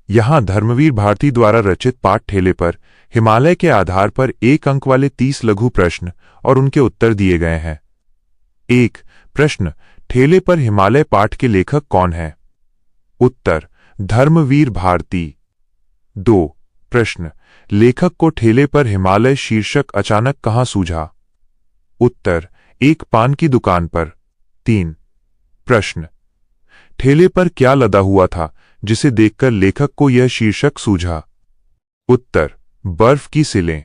यहाँ धर्मवीर भारती द्वारा रचित पाठ ठेले पर हिमालय के आधार पर 1 अंक वाले 30 लघु प्रश्न और उनके उत्तर दिए गए हैं। 1 प्रश्न, ठेले पर हिमालय पाठ के लेखक कौन है? उत्तर, धर्मवीर भारती। 2 प्रश्न, लेखक को ठेले पर हिमालय शीर्षक अचानक कहाँ सूझा? उत्तर, एक पान की दुकान पर। 3 प्रश्न, ठेले पर क्या लदा हुआ था जिसे देखकर लेखक को यह शीर्षक सूझा? उत्तर, बर्फ की सिलें।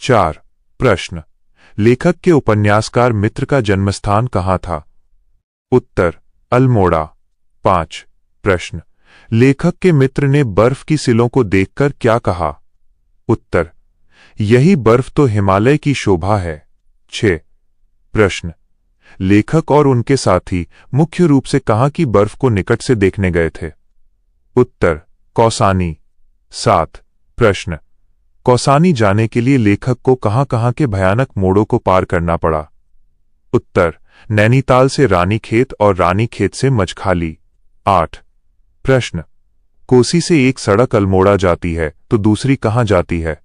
4 प्रश्न, लेखक के उपन्यासकार मित्र का जन्मस्थान कहाँ था? उत्तर, अल्मोड़ा। 5 प्रश्न, लेखक के मित्र ने बर्फ की सिलों को देखकर क्या कहा? उत्तर, यही बर्फ तो हिमालय की शोभा है। 6 प्रश्न, लेखक और उनके साथी मुख्य रूप से कहाँ की बर्फ को निकट से देखने गए थे? उत्तर, कौसानी। 7 प्रश्न, कौसानी जाने के लिए लेखक को कहाँ के भयानक मोड़ों को पार करना पड़ा? उत्तर, नैनीताल से रानीखेत और रानीखेत से मचखाली। 8 प्रश्न, कोसी से एक सड़क अल्मोड़ा जाती है तो दूसरी कहाँ जाती है?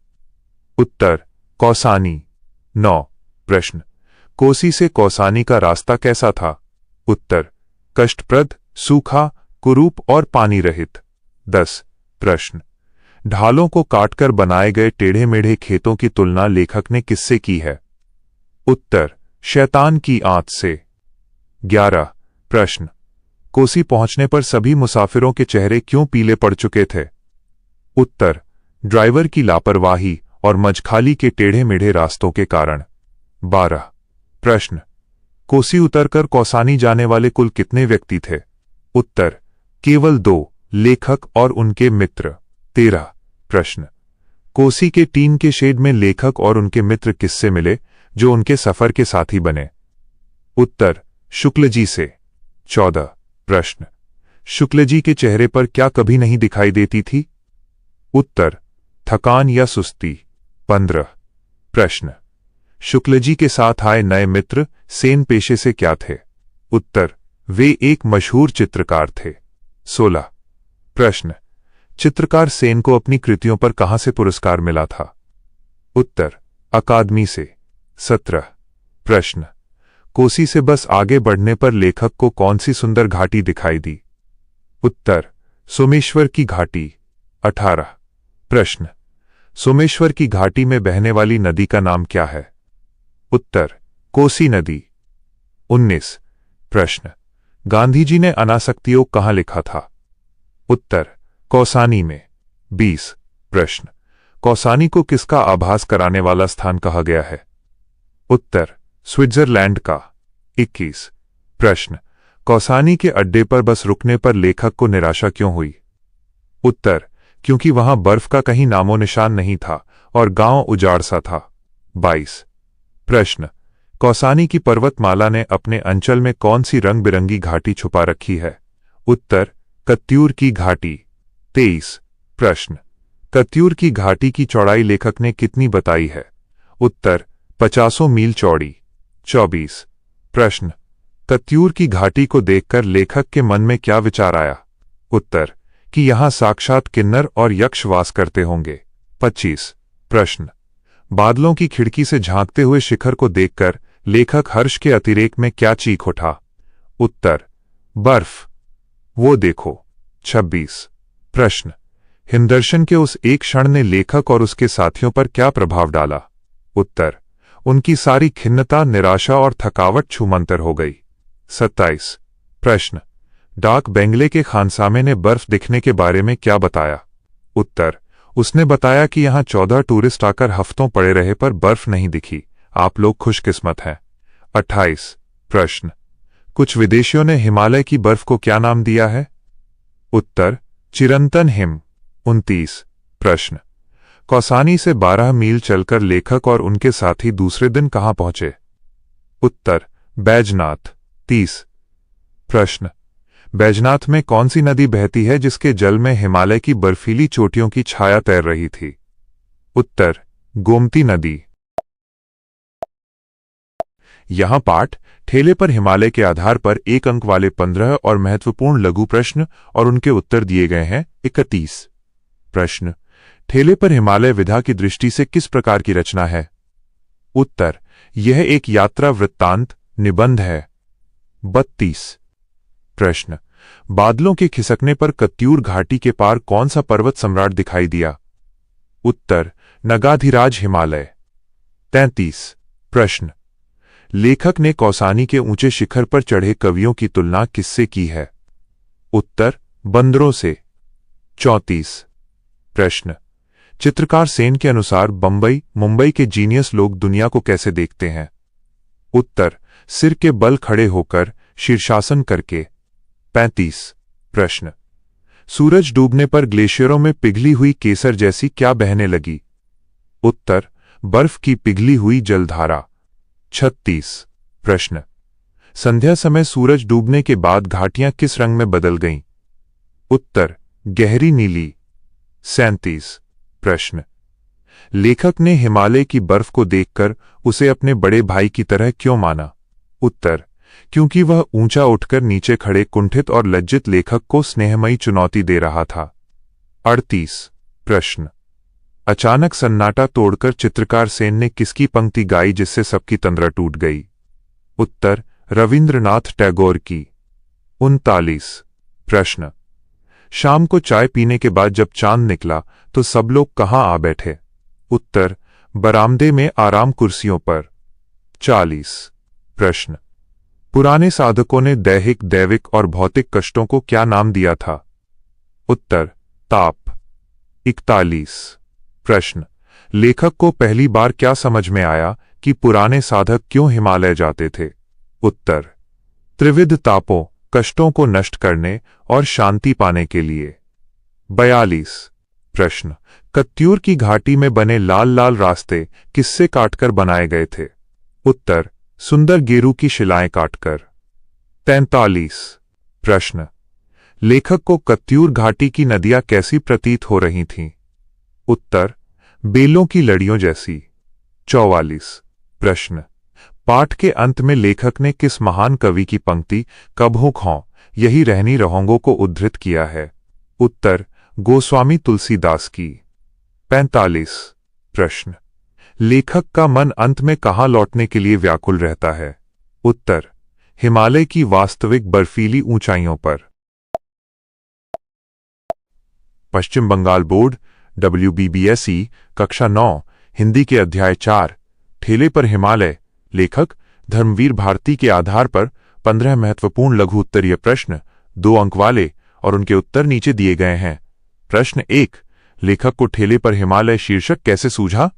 उत्तर, कौसानी। 9 प्रश्न, कोसी से कौसानी का रास्ता कैसा था? उत्तर, कष्टप्रद, सूखा, कुरूप और पानी रहित। 10 प्रश्न, ढालों को काटकर बनाए गए टेढ़े मेढ़े खेतों की तुलना लेखक ने किससे की है? उत्तर, शैतान की आंत से। 11 प्रश्न, कोसी पहुंचने पर सभी मुसाफिरों के चेहरे क्यों पीले पड़ चुके थे? उत्तर, ड्राइवर की लापरवाही और मजखाली के टेढ़े मेढ़े रास्तों के कारण। 12 प्रश्न, कोसी उतरकर कौसानी जाने वाले कुल कितने व्यक्ति थे? उत्तर, केवल 2, लेखक और उनके मित्र। 13 प्रश्न, कोसी के टीन के शेड में लेखक और उनके मित्र किससे मिले जो उनके सफर के साथी बने? उत्तर, शुक्लजी से। 14 प्रश्न, शुक्लजी के चेहरे पर क्या कभी नहीं दिखाई देती थी? उत्तर, थकान या सुस्ती। 15 प्रश्न, शुक्लजी के साथ आए नए मित्र सेन पेशे से क्या थे? उत्तर, वे एक मशहूर चित्रकार थे। 16 प्रश्न, चित्रकार सेन को अपनी कृतियों पर कहां से पुरस्कार मिला था? उत्तर, अकादमी से। 17 प्रश्न, कोसी से बस आगे बढ़ने पर लेखक को कौन सी सुंदर घाटी दिखाई दी? उत्तर, सोमेश्वर की घाटी। 18 प्रश्न, सोमेश्वर की घाटी में बहने वाली नदी का नाम क्या है? उत्तर, कोसी नदी। 19 प्रश्न, गांधी जी ने अनासक्तियोग कहां लिखा था? उत्तर, कौसानी में। 20 प्रश्न, कौसानी को किसका आभास कराने वाला स्थान कहा गया है? उत्तर, स्विट्जरलैंड का। 21 प्रश्न, कौसानी के अड्डे पर बस रुकने पर लेखक को निराशा क्यों हुई? उत्तर, क्योंकि वहां बर्फ का कहीं नामो निशान नहीं था और गांव उजाड़ सा था। 22 प्रश्न, कौसानी की पर्वतमाला ने अपने अंचल में कौन सी रंग बिरंगी घाटी छुपा रखी है? उत्तर, कत्यूर की घाटी। 23 प्रश्न, कत्यूर की घाटी की चौड़ाई लेखक ने कितनी बताई है? उत्तर, 50 मील चौड़ी। 24 प्रश्न, कत्यूर की घाटी को देखकर लेखक के मन में क्या विचार आया? उत्तर, कि यहां साक्षात किन्नर और यक्ष वास करते होंगे। 25 प्रश्न, बादलों की खिड़की से झांकते हुए शिखर को देखकर लेखक हर्ष के अतिरेक में क्या चीख उठा? उत्तर, बर्फ, वो देखो। 26 प्रश्न, हिमदर्शन के उस एक क्षण ने लेखक और उसके साथियों पर क्या प्रभाव डाला? उत्तर, उनकी सारी खिन्नता, निराशा और थकावट छूमंतर हो गई। 27 प्रश्न, डाक बेंगले के खानसामे ने बर्फ दिखने के बारे में क्या बताया? उत्तर, उसने बताया कि यहां 14 टूरिस्ट आकर हफ्तों पड़े रहे पर बर्फ नहीं दिखी। आप लोग खुशकिस्मत हैं। 28 प्रश्न, कुछ विदेशियों ने हिमालय की बर्फ को क्या नाम दिया है? उत्तर, चिरंतन हिम। 29 प्रश्न, कौसानी से 12 मील चलकर लेखक और उनके साथी दूसरे दिन कहां पहुंचे? उत्तर, बैजनाथ। 30 प्रश्न, बैजनाथ में कौन सी नदी बहती है जिसके जल में हिमालय की बर्फीली चोटियों की छाया तैर रही थी? उत्तर, गोमती नदी। यहां पाठ ठेले पर हिमालय के आधार पर 1 अंक वाले 15 और महत्वपूर्ण लघु प्रश्न और उनके उत्तर दिए गए हैं। 31 प्रश्न, ठेले पर हिमालय विधा की दृष्टि से किस प्रकार की रचना है? उत्तर, यह एक यात्रा वृत्तांत निबंध है। 32। प्रश्न, बादलों के खिसकने पर कत्यूर घाटी के पार कौन सा पर्वत सम्राट दिखाई दिया? उत्तर, नगाधिराज हिमालय। 33। प्रश्न, लेखक ने कौसानी के ऊंचे शिखर पर चढ़े कवियों की तुलना किससे की है? उत्तर, बंदरों से। 34। प्रश्न, चित्रकार सेन के अनुसार बंबई मुंबई के जीनियस लोग दुनिया को कैसे देखते हैं? उत्तर, सिर के बल खड़े होकर, शीर्षासन करके। 35। प्रश्न, सूरज डूबने पर ग्लेशियरों में पिघली हुई केसर जैसी क्या बहने लगी? उत्तर, बर्फ की पिघली हुई जलधारा। 36। प्रश्न, संध्या समय सूरज डूबने के बाद घाटियां किस रंग में बदल गईं? उत्तर, गहरी नीली। 37। प्रश्न, लेखक ने हिमालय की बर्फ को देखकर उसे अपने बड़े भाई की तरह क्यों माना? उत्तर, क्योंकि वह ऊंचा उठकर नीचे खड़े कुंठित और लज्जित लेखक को स्नेहमयी चुनौती दे रहा था। 38। प्रश्न, अचानक सन्नाटा तोड़कर चित्रकार सेन ने किसकी पंक्ति गाई जिससे सबकी तंद्रा टूट गई? उत्तर, रविंद्रनाथ टैगोर की। 39। प्रश्न, शाम को चाय पीने के बाद जब चांद निकला तो सब लोग कहां आ बैठे? उत्तर, बरामदे में आराम कुर्सियों पर। 40। प्रश्न, पुराने साधकों ने दैहिक दैविक और भौतिक कष्टों को क्या नाम दिया था? उत्तर, ताप। 41। प्रश्न, लेखक को पहली बार क्या समझ में आया कि पुराने साधक क्यों हिमालय जाते थे? उत्तर, त्रिविध तापों कष्टों को नष्ट करने और शांति पाने के लिए। 42। प्रश्न, कत्यूर की घाटी में बने लाल लाल रास्ते किससे काटकर बनाए गए थे? उत्तर, सुंदर गेरू की शिलाएं काटकर। 43। प्रश्न, लेखक को कत्यूर घाटी की नदियां कैसी प्रतीत हो रही थीं? उत्तर, बेलों की लड़ियों जैसी। 44। प्रश्न, पाठ के अंत में लेखक ने किस महान कवि की पंक्ति कब हो खौं यही रहनी रहोंगो को उद्धृत किया है? उत्तर, गोस्वामी तुलसीदास की। 45। प्रश्न, लेखक का मन अंत में कहां लौटने के लिए व्याकुल रहता है? उत्तर, हिमालय की वास्तविक बर्फीली ऊंचाइयों पर। पश्चिम बंगाल बोर्ड WBBSE कक्षा 9 हिंदी के अध्याय 4 ठेले पर हिमालय लेखक धर्मवीर भारती के आधार पर 15 महत्वपूर्ण लघु उत्तरीय प्रश्न 2 अंक वाले और उनके उत्तर नीचे दिए गए हैं। प्रश्न 1, लेखक को ठेले पर हिमालय शीर्षक कैसे सूझा?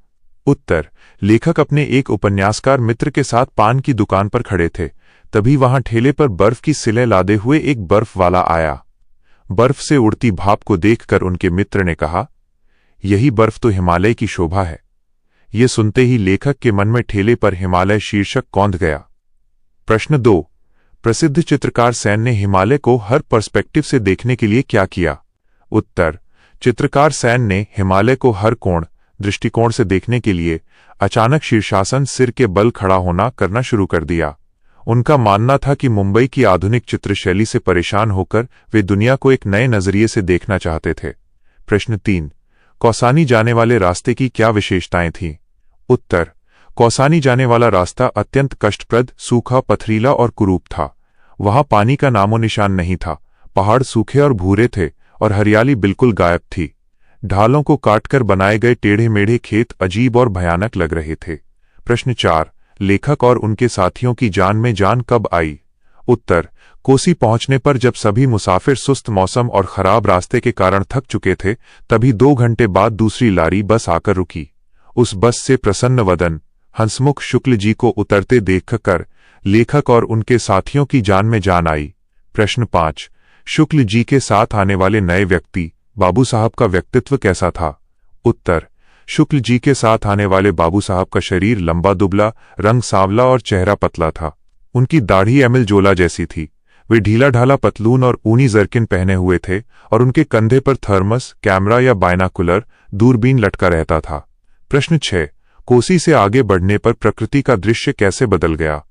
उत्तर, लेखक अपने एक उपन्यासकार मित्र के साथ पान की दुकान पर खड़े थे। तभी वहां ठेले पर बर्फ की सिलें लादे हुए एक बर्फ वाला आया। बर्फ से उड़ती भाप को देखकर उनके मित्र ने कहा, यही बर्फ तो हिमालय की शोभा है। ये सुनते ही लेखक के मन में ठेले पर हिमालय शीर्षक कौंध गया। प्रश्न 2, प्रसिद्ध चित्रकार सेन ने हिमालय को हर पर्सपेक्टिव से देखने के लिए क्या किया? उत्तर, चित्रकार सेन ने हिमालय को हर कोण दृष्टिकोण से देखने के लिए अचानक शीर्षासन सिर के बल खड़ा होना करना शुरू कर दिया। उनका मानना था कि मुंबई की आधुनिक चित्रशैली से परेशान होकर वे दुनिया को एक नए नजरिए से देखना चाहते थे। प्रश्न 3, कौसानी जाने वाले रास्ते की क्या विशेषताएं थीं? उत्तर, कौसानी जाने वाला रास्ता अत्यंत कष्टप्रद, सूखा, पथरीला और कुरूप था। वहां पानी का नामो निशान नहीं था। पहाड़ सूखे और भूरे थे और हरियाली बिल्कुल गायब थी। ढालों को काटकर बनाए गए टेढ़े मेढ़े खेत अजीब और भयानक लग रहे थे। प्रश्न 4, लेखक और उनके साथियों की जान में जान कब आई? उत्तर, कोसी पहुंचने पर जब सभी मुसाफिर सुस्त मौसम और खराब रास्ते के कारण थक चुके थे, तभी 2 घंटे बाद दूसरी लारी बस आकर रुकी। उस बस से प्रसन्न वदन हंसमुख शुक्ल जी को उतरते देखकर लेखक और उनके साथियों की जान में जान आई। प्रश्न 5, शुक्ल जी के साथ आने वाले नए व्यक्ति बाबू साहब का व्यक्तित्व कैसा था? उत्तर, शुक्ल जी के साथ आने वाले बाबू साहब का शरीर लंबा दुबला, रंग सांवला और चेहरा पतला था। उनकी दाढ़ी एमिल जोला जैसी थी। वे ढीला ढाला पतलून और ऊनी जर्किन पहने हुए थे और उनके कंधे पर थर्मस, कैमरा या बायनाकुलर दूरबीन लटका रहता था। प्रश्न 6, कोसी से आगे बढ़ने पर प्रकृति का दृश्य कैसे बदल गया?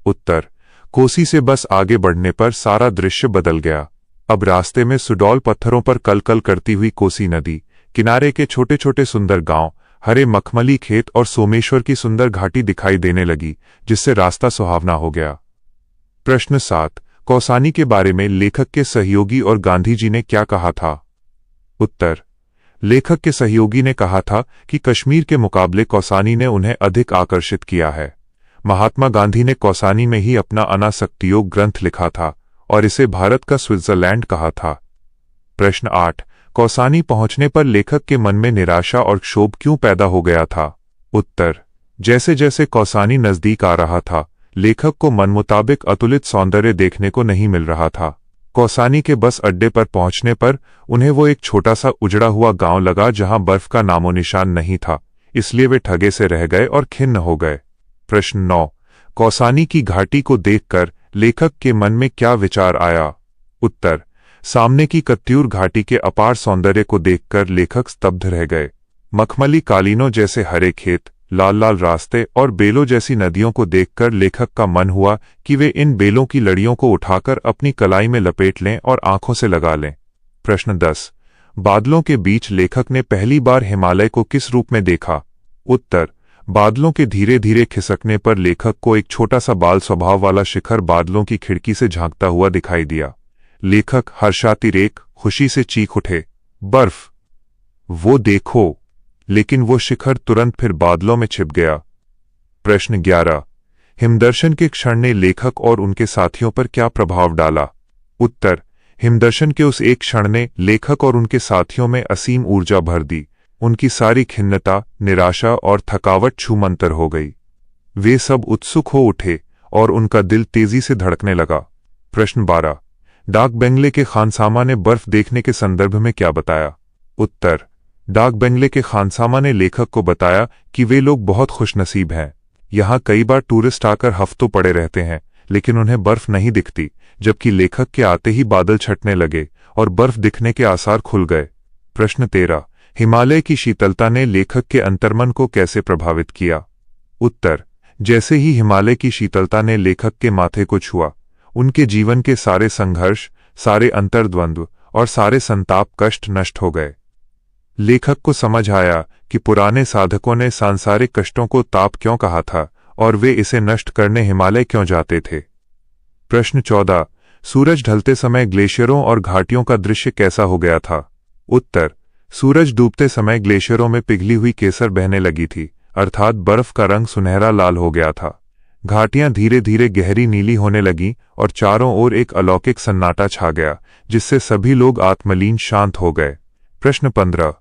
उत्तर, कोसी से बस आगे बढ़ने पर सारा दृश्य बदल गया। अब रास्ते में सुडौल पत्थरों पर कलकल करती हुई कोसी नदी, किनारे के छोटे छोटे सुंदर गांव, हरे मखमली खेत और सोमेश्वर की सुंदर घाटी दिखाई देने लगी, जिससे रास्ता सुहावना हो गया। प्रश्न 7। कौसानी के बारे में लेखक के सहयोगी और गांधी जी ने क्या कहा था? उत्तर। लेखक के सहयोगी ने कहा था कि कश्मीर के मुकाबले कौसानी ने उन्हें अधिक आकर्षित किया है। महात्मा गांधी ने कौसानी में ही अपना अनासक्तियोग ग्रंथ लिखा था और इसे भारत का स्विट्जरलैंड कहा था। प्रश्न 8। कौसानी पहुंचने पर लेखक के मन में निराशा और क्षोभ क्यों पैदा हो गया था? उत्तर। जैसे जैसे कौसानी नजदीक आ रहा था, लेखक को मनमुताबिक अतुलित सौंदर्य देखने को नहीं मिल रहा था। कौसानी के बस अड्डे पर पहुंचने पर उन्हें वो एक छोटा सा उजड़ा हुआ गांव लगा जहां बर्फ का नामो निशान नहीं था, इसलिए वे ठगे से रह गए और खिन्न हो गए। प्रश्न 9। कौसानी की घाटी को देखकर लेखक के मन में क्या विचार आया? उत्तर। सामने की कत्यूर घाटी के अपार सौंदर्य को देखकर लेखक स्तब्ध रह गए। मखमली कालीनों जैसे हरे खेत, लाल लाल रास्ते और बेलों जैसी नदियों को देखकर लेखक का मन हुआ कि वे इन बेलों की लड़ियों को उठाकर अपनी कलाई में लपेट लें और आंखों से लगा लें। प्रश्न 10। बादलों के बीच लेखक ने पहली बार हिमालय को किस रूप में देखा? उत्तर। बादलों के धीरे धीरे खिसकने पर लेखक को एक छोटा सा बाल स्वभाव वाला शिखर बादलों की खिड़की से झांकता हुआ दिखाई दिया। लेखक हर्षातिरेक खुशी से चीख उठे, बर्फ! वो देखो! लेकिन वो शिखर तुरंत फिर बादलों में छिप गया। प्रश्न 11। हिमदर्शन के क्षण ने लेखक और उनके साथियों पर क्या प्रभाव डाला? उत्तर। हिमदर्शन के उस एक क्षण ने लेखक और उनके साथियों में असीम ऊर्जा भर दी। उनकी सारी खिन्नता, निराशा और थकावट छूमंतर हो गई। वे सब उत्सुक हो उठे और उनका दिल तेजी से धड़कने लगा। प्रश्न 12। डाक बंगले के खानसामा ने बर्फ देखने के संदर्भ में क्या बताया? उत्तर। डाक बंगले के खानसामा ने लेखक को बताया कि वे लोग बहुत खुशनसीब हैं। यहाँ कई बार टूरिस्ट आकर हफ्तों पड़े रहते हैं, लेकिन उन्हें बर्फ नहीं दिखती, जबकि लेखक के आते ही बादल छटने लगे और बर्फ दिखने के आसार खुल गए। प्रश्न 13। हिमालय की शीतलता ने लेखक के अंतर्मन को कैसे प्रभावित किया? उत्तर। जैसे ही हिमालय की शीतलता ने लेखक के माथे को छुआ, उनके जीवन के सारे संघर्ष, सारे अंतर्द्वंद्व और सारे संताप कष्ट नष्ट हो गए। लेखक को समझ आया कि पुराने साधकों ने सांसारिक कष्टों को ताप क्यों कहा था और वे इसे नष्ट करने हिमालय क्यों जाते थे। प्रश्न 14। सूरज ढलते समय ग्लेशियरों और घाटियों का दृश्य कैसा हो गया था? उत्तर। सूरज डूबते समय ग्लेशियरों में पिघली हुई केसर बहने लगी थी, अर्थात बर्फ का रंग सुनहरा लाल हो गया था। घाटियां धीरे धीरे गहरी नीली होने लगीं और चारों ओर एक अलौकिक सन्नाटा छा गया, जिससे सभी लोग आत्मलीन शांत हो गए। प्रश्न 15।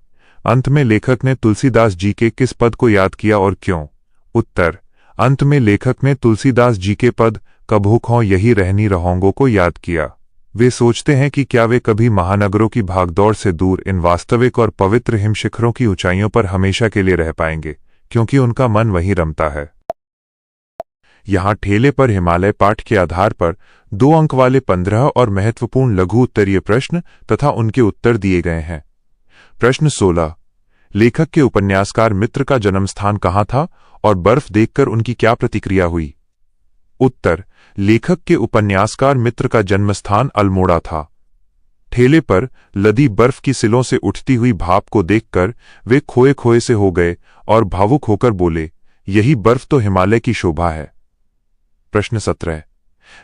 अंत में लेखक ने तुलसीदास जी के किस पद को याद किया और क्यों? उत्तर। अंत में लेखक ने तुलसीदास जी के पद कब हों यही रहनी रहोंगो को याद किया। वे सोचते हैं कि क्या वे कभी महानगरों की भागदौड़ से दूर इन वास्तविक और पवित्र हिमशिखरों की ऊंचाइयों पर हमेशा के लिए रह पाएंगे, क्योंकि उनका मन वहीं रमता है। यहाँ ठेले पर हिमालय पाठ के आधार पर 2 अंक वाले 15 और महत्वपूर्ण लघु उत्तरीय प्रश्न तथा उनके उत्तर दिए गए हैं। प्रश्न 16। लेखक के उपन्यासकार मित्र का जन्मस्थान कहाँ था और बर्फ देखकर उनकी क्या प्रतिक्रिया हुई? उत्तर। लेखक के उपन्यासकार मित्र का जन्मस्थान अल्मोड़ा था। ठेले पर लदी बर्फ की सिलों से उठती हुई भाप को देखकर वे खोए खोए से हो गए और भावुक होकर बोले, यही बर्फ तो हिमालय की शोभा है। प्रश्न 17।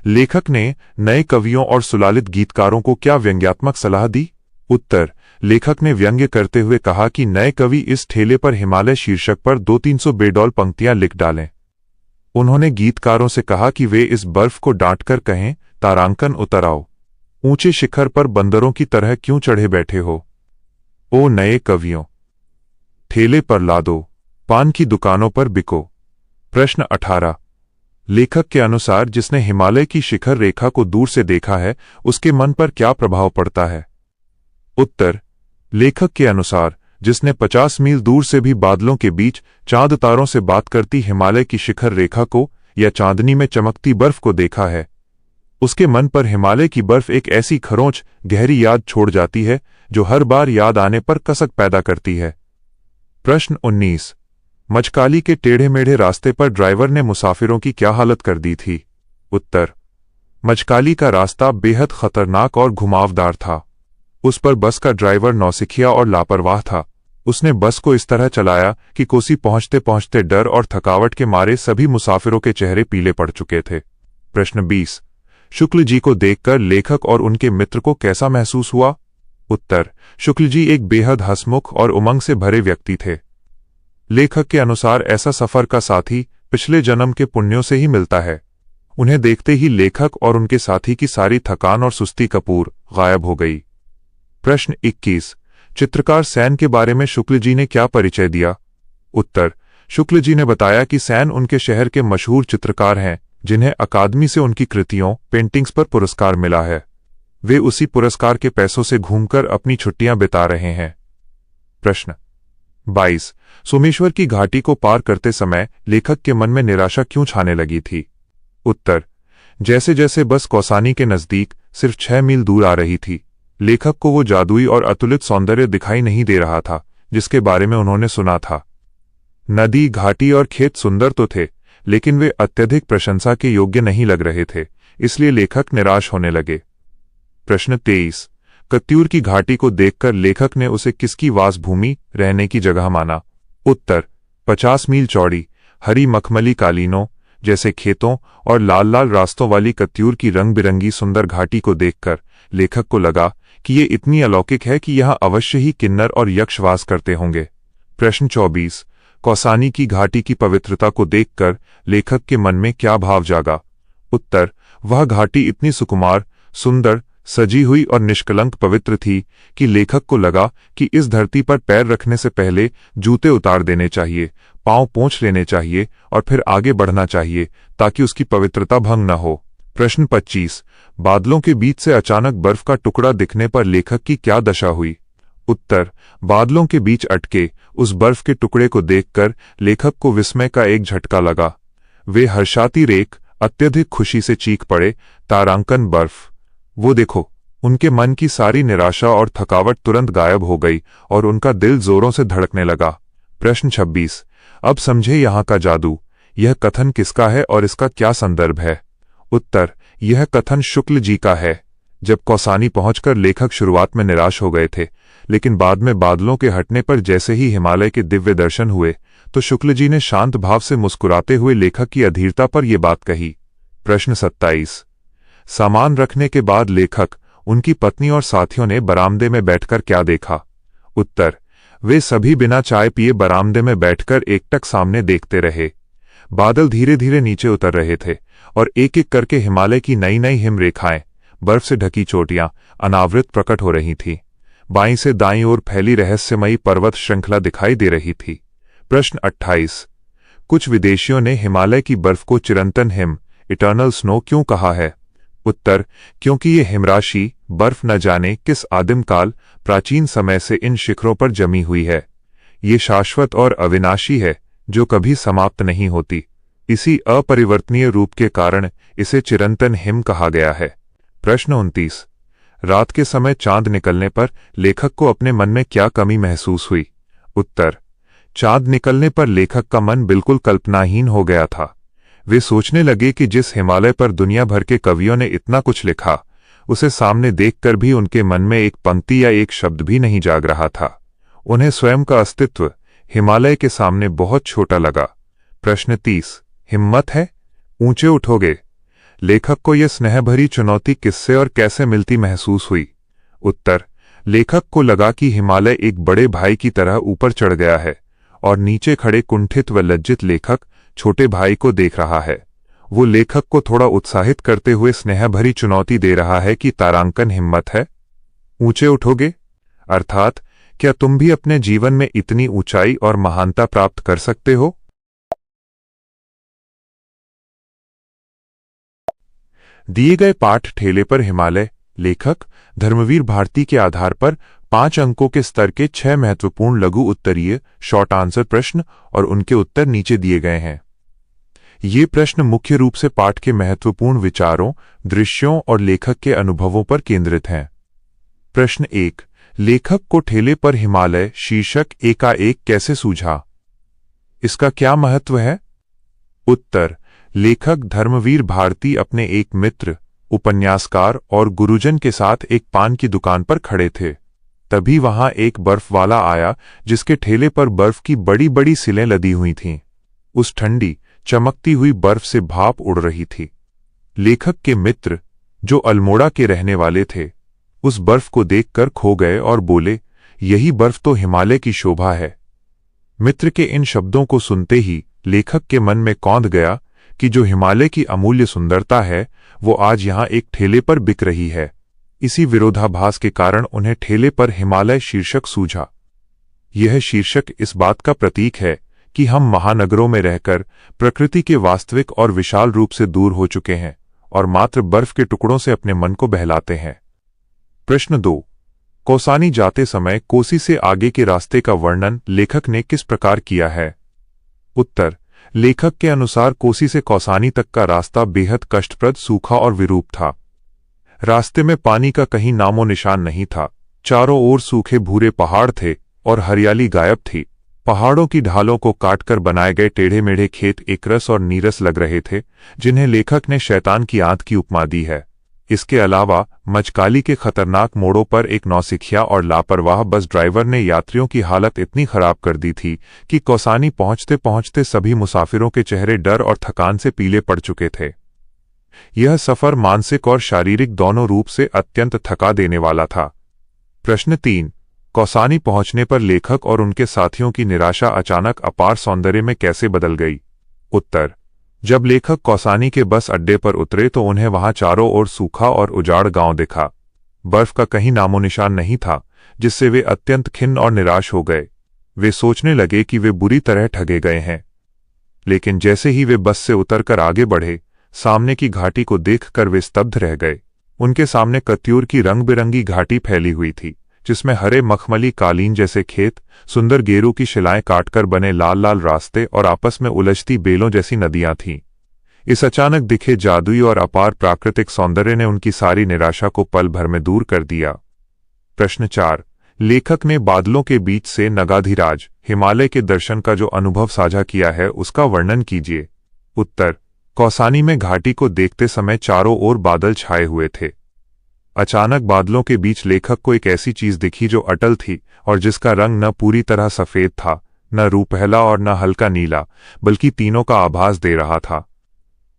लेखक ने नए कवियों और सुलालित गीतकारों को क्या व्यंग्यात्मक सलाह दी? उत्तर। लेखक ने व्यंग्य करते हुए कहा कि नए कवि इस ठेले पर हिमालय शीर्षक पर 200-300 बेडौल पंक्तियां लिख डालें। उन्होंने गीतकारों से कहा कि वे इस बर्फ को डांटकर कहें, तारांकन उतर आओ, ऊंचे शिखर पर बंदरों की तरह क्यों चढ़े बैठे हो? ओ नए कवियों, ठेले पर लादो, पान की दुकानों पर बिको। प्रश्न 18। लेखक के अनुसार जिसने हिमालय की शिखर रेखा को दूर से देखा है, उसके मन पर क्या प्रभाव पड़ता है? उत्तर। लेखक के अनुसार जिसने 50 मील दूर से भी बादलों के बीच चांद तारों से बात करती हिमालय की शिखर रेखा को या चांदनी में चमकती बर्फ को देखा है, उसके मन पर हिमालय की बर्फ एक ऐसी खरोंच गहरी याद छोड़ जाती है जो हर बार याद आने पर कसक पैदा करती है। प्रश्न 19। मचकाली के टेढ़े मेढ़े रास्ते पर ड्राइवर ने मुसाफिरों की क्या हालत कर दी थी? उत्तर। मचकाली का रास्ता बेहद खतरनाक और घुमावदार था। उस पर बस का ड्राइवर नौसिखिया और लापरवाह था, उसने बस को इस तरह चलाया कि कोसी पहुंचते पहुंचते डर और थकावट के मारे सभी मुसाफिरों के चेहरे पीले पड़ चुके थे। प्रश्न 20। शुक्ल जी को देखकर लेखक और उनके मित्र को कैसा महसूस हुआ? उत्तर। शुक्ल जी एक बेहद हंसमुख और उमंग से भरे व्यक्ति थे। लेखक के अनुसार ऐसा सफर का साथी पिछले जन्म के पुण्यों से ही मिलता है। उन्हें देखते ही लेखक और उनके साथी की सारी थकान और सुस्ती कपूर गायब हो गई। प्रश्न 21। चित्रकार सैन के बारे में शुक्ल जी ने क्या परिचय दिया? उत्तर। शुक्ल जी ने बताया कि सैन उनके शहर के मशहूर चित्रकार हैं जिन्हें अकादमी से उनकी कृतियों पेंटिंग्स पर पुरस्कार मिला है। वे उसी पुरस्कार के पैसों से घूमकर अपनी छुट्टियां बिता रहे हैं। प्रश्न 22। सोमेश्वर की घाटी को पार करते समय लेखक के मन में निराशा क्यों छाने लगी थी? उत्तर। जैसे जैसे बस कौसानी के नजदीक सिर्फ 6 मील दूर आ रही थी, लेखक को वो जादुई और अतुलित सौंदर्य दिखाई नहीं दे रहा था जिसके बारे में उन्होंने सुना था। नदी, घाटी और खेत सुंदर तो थे, लेकिन वे अत्यधिक प्रशंसा के योग्य नहीं लग रहे थे, इसलिए लेखक निराश होने लगे। प्रश्न 23। कत्यूर की घाटी को देखकर लेखक ने उसे किसकी वासभूमि, रहने की जगह माना? उत्तर। 50 मील चौड़ी, हरी मखमली कालीनों जैसे खेतों और लाल लाल रास्तों वाली कत्यूर की रंग बिरंगी सुंदर घाटी को देखकर लेखक को लगा कि ये इतनी अलौकिक है कि यहाँ अवश्य ही किन्नर और यक्ष वास करते होंगे। प्रश्न 24। कौसानी की घाटी की पवित्रता को देखकर लेखक के मन में क्या भाव जागा? उत्तर। वह घाटी इतनी सुकुमार, सुंदर, सजी हुई और निष्कलंक पवित्र थी कि लेखक को लगा कि इस धरती पर पैर रखने से पहले जूते उतार देने चाहिए, पांव पोंछ लेने चाहिए और फिर आगे बढ़ना चाहिए ताकि उसकी पवित्रता भंग न हो। प्रश्न 25। बादलों के बीच से अचानक बर्फ का टुकड़ा दिखने पर लेखक की क्या दशा हुई? उत्तर। बादलों के बीच अटके उस बर्फ के टुकड़े को देखकर लेखक को विस्मय का एक झटका लगा। वे हर्षातिरेक अत्यधिक खुशी से चीख पड़े, तारांकन बर्फ! वो देखो! उनके मन की सारी निराशा और थकावट तुरंत गायब हो गई और उनका दिल जोरों से धड़कने लगा। प्रश्न 26। अब समझे यहाँ का जादू। यह कथन किसका है और इसका क्या संदर्भ है? उत्तर। यह कथन शुक्ल जी का है। जब कौसानी पहुंचकर लेखक शुरुआत में निराश हो गए थे, लेकिन बाद में बादलों के हटने पर जैसे ही हिमालय के दिव्य दर्शन हुए तो शुक्ल जी ने शांत भाव से मुस्कुराते हुए लेखक की अधीरता पर यह बात कही। प्रश्न 27। सामान रखने के बाद लेखक, उनकी पत्नी और साथियों ने बरामदे में बैठकर क्या देखा? उत्तर। वे सभी बिना चाय पिए बरामदे में बैठकर एकटक सामने देखते रहे। बादल धीरे धीरे नीचे उतर रहे थे और एक एक करके हिमालय की नई नई हिम रेखाएं, बर्फ से ढकी चोटियां अनावृत प्रकट हो रही थीं। बाईं से दाईं ओर फैली रहस्यमयी पर्वत श्रृंखला दिखाई दे रही थी। प्रश्न 28। कुछ विदेशियों ने हिमालय की बर्फ को चिरंतन हिम, इटर्नल स्नो क्यों कहा है? उत्तर। क्योंकि ये हिमराशि, बर्फ न जाने किस आदिम काल, प्राचीन समय से इन शिखरों पर जमी हुई है। ये शाश्वत और अविनाशी है जो कभी समाप्त नहीं होती। इसी अपरिवर्तनीय रूप के कारण इसे चिरंतन हिम कहा गया है। प्रश्न 29। रात के समय चांद निकलने पर लेखक को अपने मन में क्या कमी महसूस हुई? उत्तर। चांद निकलने पर लेखक का मन बिल्कुल कल्पनाहीन हो गया था। वे सोचने लगे कि जिस हिमालय पर दुनिया भर के कवियों ने इतना कुछ लिखा, उसे सामने देखकर भी उनके मन में एक पंक्ति या एक शब्द भी नहीं जाग रहा था। उन्हें स्वयं का अस्तित्व हिमालय के सामने बहुत छोटा लगा। प्रश्न 30। हिम्मत है? ऊंचे उठोगे? लेखक को यह स्नेहभरी चुनौती किससे और कैसे मिलती महसूस हुई? उत्तर। लेखक को लगा कि हिमालय एक बड़े भाई की तरह ऊपर चढ़ गया है और नीचे खड़े कुंठित व लज्जित लेखक छोटे भाई को देख रहा है। वो लेखक को थोड़ा उत्साहित करते हुए स्नेहभरी चुनौती दे रहा है कि तारांकन हिम्मत है? ऊंचे उठोगे? अर्थात क्या तुम भी अपने जीवन में इतनी ऊंचाई और महानता प्राप्त कर सकते हो? दिए गए पाठ ठेले पर हिमालय, लेखक धर्मवीर भारती के आधार पर 5 अंकों के स्तर के 6 महत्वपूर्ण लघु उत्तरीय शॉर्ट आंसर प्रश्न और उनके उत्तर नीचे दिए गए हैं। ये प्रश्न मुख्य रूप से पाठ के महत्वपूर्ण विचारों, दृश्यों और लेखक के अनुभवों पर केंद्रित हैं। प्रश्न 1। लेखक को ठेले पर हिमालय शीर्षक एकाएक कैसे सूझा? इसका क्या महत्व है? उत्तर। लेखक धर्मवीर भारती अपने एक मित्र, उपन्यासकार और गुरुजन के साथ एक पान की दुकान पर खड़े थे। तभी वहां एक बर्फ वाला आया जिसके ठेले पर बर्फ की बड़ी बड़ी सिलें लदी हुई थीं। उस ठंडी चमकती हुई बर्फ से भाप उड़ रही थी। लेखक के मित्र, जो अल्मोड़ा के रहने वाले थे, उस बर्फ को देखकर खो गए और बोले, यही बर्फ तो हिमालय की शोभा है। मित्र के इन शब्दों को सुनते ही लेखक के मन में कौंध गया कि जो हिमालय की अमूल्य सुंदरता है वो आज यहां एक ठेले पर बिक रही है। इसी विरोधाभास के कारण उन्हें ठेले पर हिमालय शीर्षक सूझा। यह शीर्षक इस बात का प्रतीक है कि हम महानगरों में रहकर प्रकृति के वास्तविक और विशाल रूप से दूर हो चुके हैं और मात्र बर्फ के टुकड़ों से अपने मन को बहलाते हैं। प्रश्न 2। कौसानी जाते समय कोसी से आगे के रास्ते का वर्णन लेखक ने किस प्रकार किया है? उत्तर। लेखक के अनुसार कोसी से कौसानी तक का रास्ता बेहद कष्टप्रद, सूखा और विरूप था। रास्ते में पानी का कहीं नामो निशान नहीं था। चारों ओर सूखे भूरे पहाड़ थे और हरियाली गायब थी। पहाड़ों की ढालों को काटकर बनाए गए टेढ़े मेढ़े खेत एकरस और नीरस लग रहे थे, जिन्हें लेखक ने शैतान की आंत की उपमा दी है। इसके अलावा मचकाली के खतरनाक मोड़ों पर एक नौसिखिया और लापरवाह बस ड्राइवर ने यात्रियों की हालत इतनी खराब कर दी थी कि कौसानी पहुंचते पहुंचते सभी मुसाफिरों के चेहरे डर और थकान से पीले पड़ चुके थे। यह सफर मानसिक और शारीरिक दोनों रूप से अत्यंत थका देने वाला था। प्रश्न 3। कौसानी पहुंचने पर लेखक और उनके साथियों की निराशा अचानक अपार सौंदर्य में कैसे बदल गई? उत्तर। जब लेखक कौसानी के बस अड्डे पर उतरे तो उन्हें वहां चारों ओर सूखा और उजाड़ गांव दिखा। बर्फ का कहीं नामो निशान नहीं था, जिससे वे अत्यंत खिन्न और निराश हो गए। वे सोचने लगे कि वे बुरी तरह ठगे गए हैं। लेकिन जैसे ही वे बस से उतरकर आगे बढ़े, सामने की घाटी को देखकर वे स्तब्ध रह गए। उनके सामने कत्यूर की रंग बिरंगी घाटी फैली हुई थी, जिसमें हरे मखमली कालीन जैसे खेत, सुंदर गेरू की शिलाएं काटकर बने लाल लाल रास्ते और आपस में उलझती बेलों जैसी नदियां थीं। इस अचानक दिखे जादुई और अपार प्राकृतिक सौंदर्य ने उनकी सारी निराशा को पल भर में दूर कर दिया। प्रश्न 4। लेखक ने बादलों के बीच से नगाधिराज हिमालय के दर्शन का जो अनुभव साझा किया है उसका वर्णन कीजिए। उत्तर। कौसानी में घाटी को देखते समय चारों ओर बादल छाए हुए थे। अचानक बादलों के बीच लेखक को एक ऐसी चीज दिखी जो अटल थी और जिसका रंग न पूरी तरह सफेद था, न रूपहला और न हल्का नीला, बल्कि तीनों का आभास दे रहा था।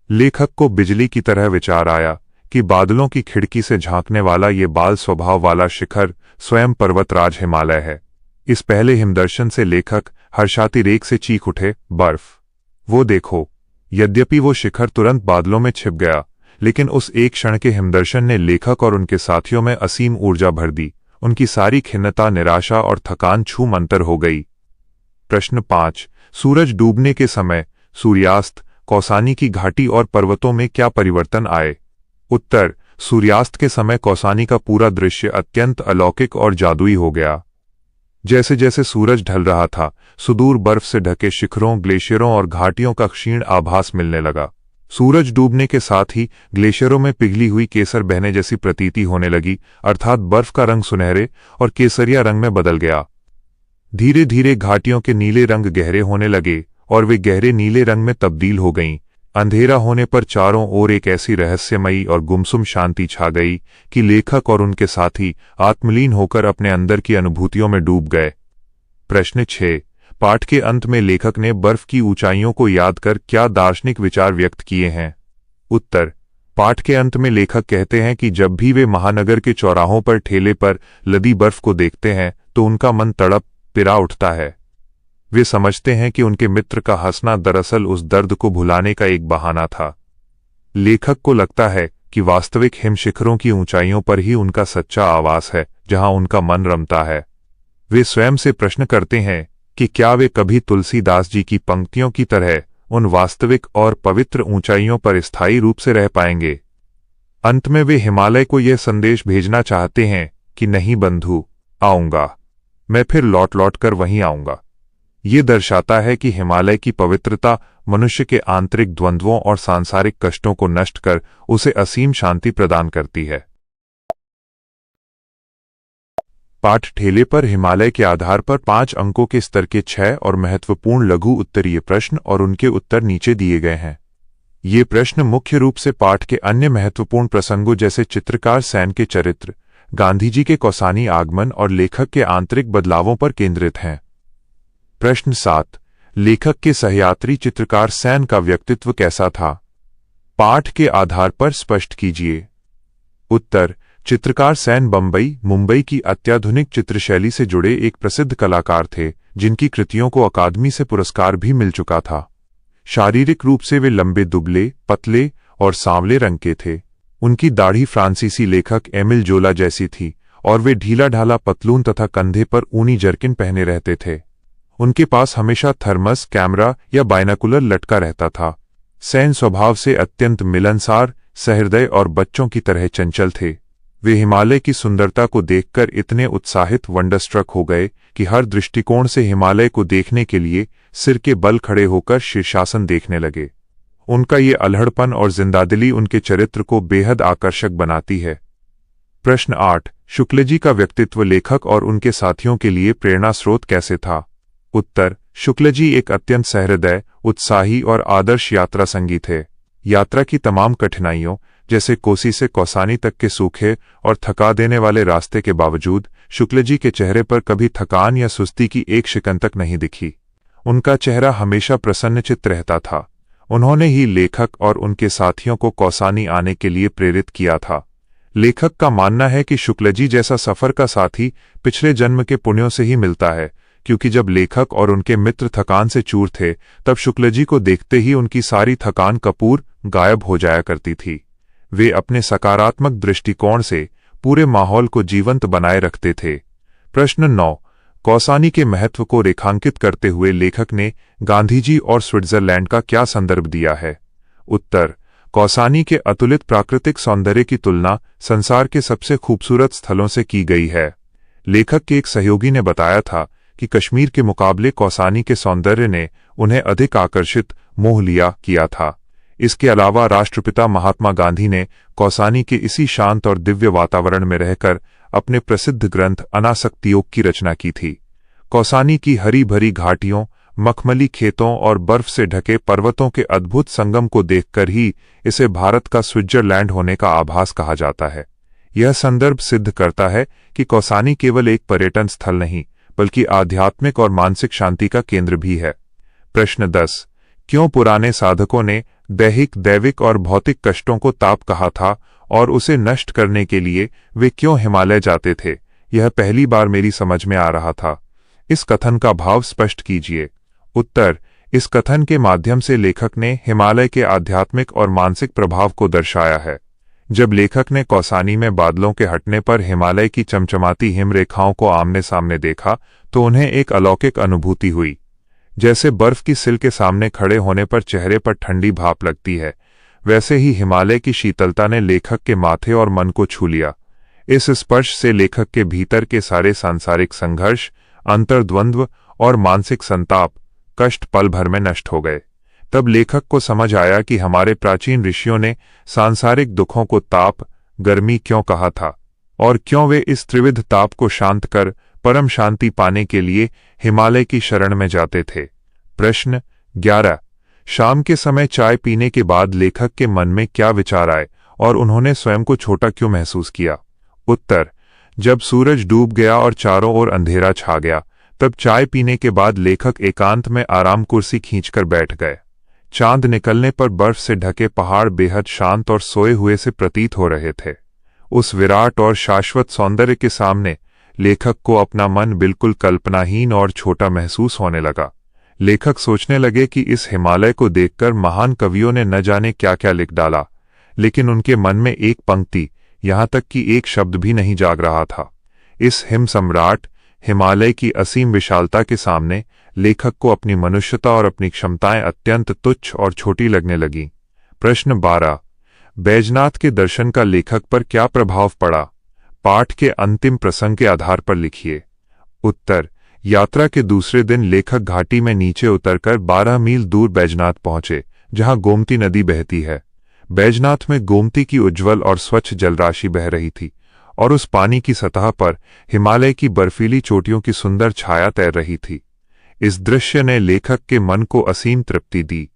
लेखक को बिजली की तरह विचार आया कि बादलों की खिड़की से झांकने वाला ये बाल स्वभाव वाला शिखर स्वयं पर्वतराज हिमालय है। इस पहले हिमदर्शन से लेखक हर्षातिरेक से चीख उठे, बर्फ! वो देखो! यद्यपि वो शिखर तुरंत बादलों में छिप गया, लेकिन उस एक क्षण के हिमदर्शन ने लेखक और उनके साथियों में असीम ऊर्जा भर दी। उनकी सारी खिन्नता, निराशा और थकान छूमंतर हो गई। प्रश्न 5। सूरज डूबने के समय सूर्यास्त कौसानी की घाटी और पर्वतों में क्या परिवर्तन आए? उत्तर। सूर्यास्त के समय कौसानी का पूरा दृश्य अत्यंत अलौकिक और जादुई हो गया। जैसे जैसे सूरज ढल रहा था, सुदूर बर्फ से ढके शिखरों, ग्लेशियरों और घाटियों का क्षीण आभास मिलने लगा। सूरज डूबने के साथ ही ग्लेशियरों में पिघली हुई केसर बहने जैसी प्रतीति होने लगी, अर्थात बर्फ का रंग सुनहरे और केसरिया रंग में बदल गया। धीरे धीरे घाटियों के नीले रंग गहरे होने लगे और वे गहरे नीले रंग में तब्दील हो गईं। अंधेरा होने पर चारों ओर एक ऐसी रहस्यमयी और गुमसुम शांति छा गई कि लेखक और उनके साथी आत्मलीन होकर अपने अंदर की अनुभूतियों में डूब गए। प्रश्न 6। पाठ के अंत में लेखक ने बर्फ की ऊंचाइयों को याद कर क्या दार्शनिक विचार व्यक्त किए हैं? उत्तर। पाठ के अंत में लेखक कहते हैं कि जब भी वे महानगर के चौराहों पर ठेले पर लदी बर्फ को देखते हैं तो उनका मन तड़प पिरा उठता है। वे समझते हैं कि उनके मित्र का हंसना दरअसल उस दर्द को भुलाने का एक बहाना था। लेखक को लगता है कि वास्तविक हिमशिखरों की ऊंचाइयों पर ही उनका सच्चा आवास है, जहां उनका मन रमता है। वे स्वयं से प्रश्न करते हैं कि क्या वे कभी तुलसीदास जी की पंक्तियों की तरह उन वास्तविक और पवित्र ऊंचाइयों पर स्थायी रूप से रह पाएंगे? अंत में वे हिमालय को यह संदेश भेजना चाहते हैं कि नहीं बंधु, आऊंगा, मैं फिर लौट लौट कर वहीं आऊंगा। ये दर्शाता है कि हिमालय की पवित्रता मनुष्य के आंतरिक द्वंद्वों और सांसारिक कष्टों को नष्ट कर उसे असीम शांति प्रदान करती है। पाठ ठेले पर हिमालय के आधार पर 5 अंकों के स्तर के 6 और महत्वपूर्ण लघु उत्तरीय प्रश्न और उनके उत्तर नीचे दिए गए हैं। ये प्रश्न मुख्य रूप से पाठ के अन्य महत्वपूर्ण प्रसंगों जैसे चित्रकार सेन के चरित्र, गांधी जी के कौसानी आगमन और लेखक के आंतरिक बदलावों पर केंद्रित हैं। प्रश्न 7, लेखक के सहयात्री चित्रकार सेन का व्यक्तित्व कैसा था? पाठ के आधार पर स्पष्ट कीजिए। उत्तर, चित्रकार सेन बंबई, मुंबई की अत्याधुनिक चित्रशैली से जुड़े एक प्रसिद्ध कलाकार थे, जिनकी कृतियों को अकादमी से पुरस्कार भी मिल चुका था। शारीरिक रूप से वे लंबे, दुबले, पतले और सांवले रंग के थे। उनकी दाढ़ी फ्रांसीसी लेखक एमिल जोला जैसी थी और वे ढीला ढाला पतलून तथा कंधे पर ऊनी जर्किन पहने रहते थे। उनके पास हमेशा थर्मस, कैमरा या बाइनाकुलर लटका रहता था। सेन स्वभाव से अत्यंत मिलनसार, सहृदय और बच्चों की तरह चंचल थे। वे हिमालय की सुंदरता को देखकर इतने उत्साहित, वंडरस्ट्रक हो गए कि हर दृष्टिकोण से हिमालय को देखने के लिए सिर के बल खड़े होकर शीर्षासन देखने लगे। उनका ये अल्हड़पन और जिंदादिली उनके चरित्र को बेहद आकर्षक बनाती है। प्रश्न 8, शुक्लजी का व्यक्तित्व लेखक और उनके साथियों के लिए प्रेरणा स्रोत कैसे था? उत्तर, शुक्लजी एक अत्यंत सहृदय, उत्साही और आदर्श यात्रा संगी थे। यात्रा की तमाम कठिनाइयों, जैसे कोसी से कौसानी तक के सूखे और थका देने वाले रास्ते के बावजूद, शुक्लजी के चेहरे पर कभी थकान या सुस्ती की एक शिकन तक नहीं दिखी। उनका चेहरा हमेशा प्रसन्नचित्त रहता था। उन्होंने ही लेखक और उनके साथियों को कौसानी आने के लिए प्रेरित किया था। लेखक का मानना है कि शुक्लजी जैसा सफर का साथी पिछले जन्म के पुण्यों से ही मिलता है, क्योंकि जब लेखक और उनके मित्र थकान से चूर थे, तब शुक्लजी को देखते ही उनकी सारी थकान कपूर गायब हो जाया करती थी। वे अपने सकारात्मक दृष्टिकोण से पूरे माहौल को जीवंत बनाए रखते थे। प्रश्न 9, कौसानी के महत्व को रेखांकित करते हुए लेखक ने गांधीजी और स्विट्जरलैंड का क्या संदर्भ दिया है? उत्तर, कौसानी के अतुलित प्राकृतिक सौंदर्य की तुलना संसार के सबसे खूबसूरत स्थलों से की गई है। लेखक के एक सहयोगी ने बताया था कि कश्मीर के मुकाबले कौसानी के सौंदर्य ने उन्हें अधिक आकर्षित, मोह लिया किया था। इसके अलावा राष्ट्रपिता महात्मा गांधी ने कौसानी के इसी शांत और दिव्य वातावरण में रहकर अपने प्रसिद्ध ग्रंथ अनासक्ति योग की रचना की थी। कौसानी की हरी भरी घाटियों, मखमली खेतों और बर्फ से ढके पर्वतों के अद्भुत संगम को देखकर ही इसे भारत का स्विट्जरलैंड होने का आभास कहा जाता है। यह संदर्भ सिद्ध करता है कि कौसानी केवल एक पर्यटन स्थल नहीं, बल्कि आध्यात्मिक और मानसिक शांति का केंद्र भी है। प्रश्न 10, क्यों पुराने साधकों ने दैहिक, दैविक और भौतिक कष्टों को ताप कहा था और उसे नष्ट करने के लिए वे क्यों हिमालय जाते थे? यह पहली बार मेरी समझ में आ रहा था। इस कथन का भाव स्पष्ट कीजिए। उत्तर, इस कथन के माध्यम से लेखक ने हिमालय के आध्यात्मिक और मानसिक प्रभाव को दर्शाया है। जब लेखक ने कौसानी में बादलों के हटने पर हिमालय की चमचमाती हिमरेखाओं को आमने सामने देखा, तो उन्हें एक अलौकिक अनुभूति हुई। जैसे बर्फ की सिल के सामने खड़े होने पर चेहरे पर ठंडी भाप लगती है, वैसे ही हिमालय की शीतलता ने लेखक के माथे और मन को छू लिया। इस स्पर्श से लेखक के भीतर के सारे सांसारिक संघर्ष, अंतर्द्वंद्व और मानसिक संताप, कष्ट पल भर में नष्ट हो गए। तब लेखक को समझ आया कि हमारे प्राचीन ऋषियों ने सांसारिक दुखों को ताप, गर्मी क्यों कहा था और क्यों वे इस त्रिविध ताप को शांत कर परम शांति पाने के लिए हिमालय की शरण में जाते थे। प्रश्न 11, शाम के समय चाय पीने के बाद लेखक के मन में क्या विचार आए और उन्होंने स्वयं को छोटा क्यों महसूस किया? उत्तर, जब सूरज डूब गया और चारों ओर अंधेरा छा गया, तब चाय पीने के बाद लेखक एकांत में आराम कुर्सी खींचकर बैठ गए। चांद निकलने पर बर्फ से ढके पहाड़ बेहद शांत और सोए हुए से प्रतीत हो रहे थे। उस विराट और शाश्वत सौंदर्य के सामने लेखक को अपना मन बिल्कुल कल्पनाहीन और छोटा महसूस होने लगा। लेखक सोचने लगे कि इस हिमालय को देखकर महान कवियों ने न जाने क्या क्या लिख डाला, लेकिन उनके मन में एक पंक्ति, यहाँ तक कि एक शब्द भी नहीं जाग रहा था। इस हिम सम्राट हिमालय की असीम विशालता के सामने लेखक को अपनी मनुष्यता और अपनी क्षमताएं अत्यंत तुच्छ और छोटी लगने लगीं। प्रश्न 12, बैजनाथ के दर्शन का लेखक पर क्या प्रभाव पड़ा? पाठ के अंतिम प्रसंग के आधार पर लिखिए। उत्तर, यात्रा के दूसरे दिन लेखक घाटी में नीचे उतरकर 12 मील दूर बैजनाथ पहुंचे, जहां गोमती नदी बहती है। बैजनाथ में गोमती की उज्ज्वल और स्वच्छ जलराशि बह रही थी और उस पानी की सतह पर हिमालय की बर्फीली चोटियों की सुंदर छाया तैर रही थी। इस दृश्य ने लेखक के मन को असीम तृप्ति दी।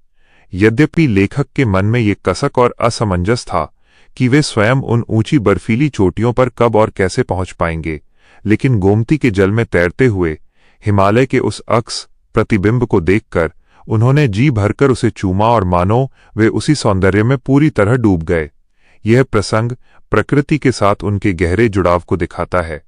यद्यपि लेखक के मन में ये कसक और असमंजस था कि वे स्वयं उन ऊंची बर्फीली चोटियों पर कब और कैसे पहुंच पाएंगे, लेकिन गोमती के जल में तैरते हुए हिमालय के उस अक्स प्रतिबिंब को देखकर उन्होंने जी भरकर उसे चूमा और मानो वे उसी सौंदर्य में पूरी तरह डूब गए। यह प्रसंग प्रकृति के साथ उनके गहरे जुड़ाव को दिखाता है।